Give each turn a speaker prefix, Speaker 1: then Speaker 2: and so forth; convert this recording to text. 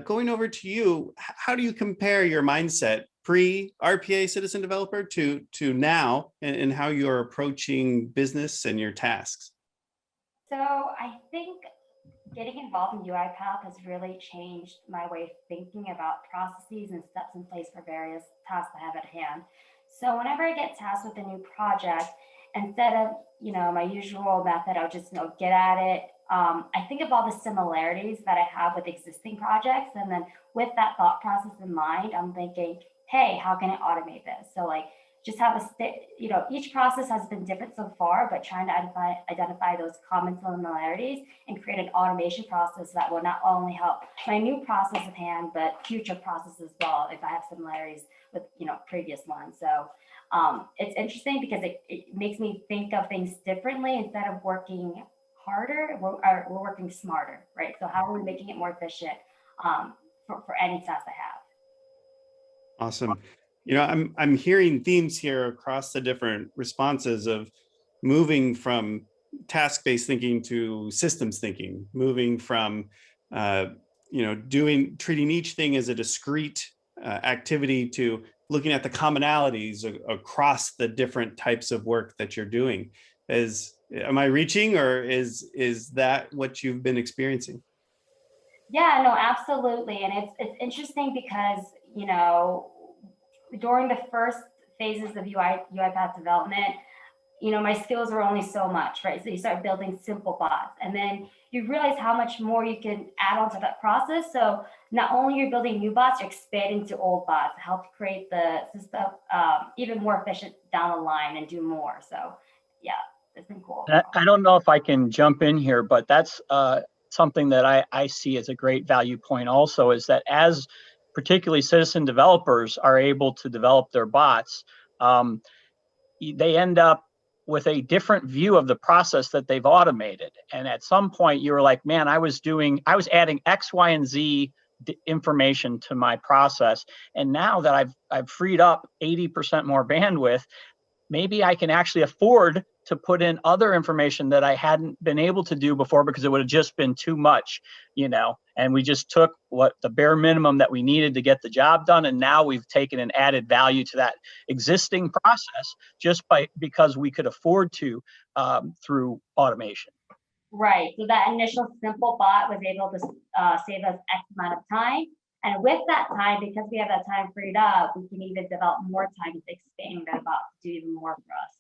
Speaker 1: Going over to you, how do you compare your mindset pre-RPA citizen developer to now, and how you're approaching business and your tasks?
Speaker 2: So I think getting involved in UiPath has really changed my way of thinking about processes and steps in place for various tasks I have at hand. So whenever I get tasked with a new project, instead of my usual method, I'll just get at it. I think of all the similarities that I have with existing projects, and then with that thought process in mind, I'm thinking, hey, how can I automate this? So like just have each process has been different so far, but trying to identify those common similarities and create an automation process that will not only help my new process at hand, but future processes as well if I have similarities with previous ones. So it's interesting because it makes me think of things differently. Instead of working harder, we're working smarter, right? So how are we making it more efficient for any task I have?
Speaker 1: Awesome. I'm hearing themes here across the different responses of moving from task-based thinking to systems thinking, moving from treating each thing as a discrete activity to looking at the commonalities across the different types of work that you're doing. Am I reaching, or is that what you've been experiencing?
Speaker 2: Yeah, no, absolutely. And it's interesting because, during the first phases of UiPath development, my skills were only so much, right? So you start building simple bots, and then you realize how much more you can add on to that process. So not only you're building new bots, you're expanding to old bots to help create the system even more efficient down the line and do more. So yeah, it's been cool.
Speaker 3: I don't know if I can jump in here, but that's something that I see as a great value point also, is that as particularly citizen developers are able to develop their bots, they end up with a different view of the process that they've automated. And at some point you were like, man, I was adding X, Y, and Z information to my process. And now that I've freed up 80% more bandwidth, maybe I can actually afford to put in other information that I hadn't been able to do before because it would have just been too much, and we just took what the bare minimum that we needed to get the job done. And now we've taken an added value to that existing process just because we could afford to through automation.
Speaker 2: Right. So that initial simple bot was able to save us X amount of time. And with that time, because we have that time freed up, we can even develop more time to expand that bot to do even more for us.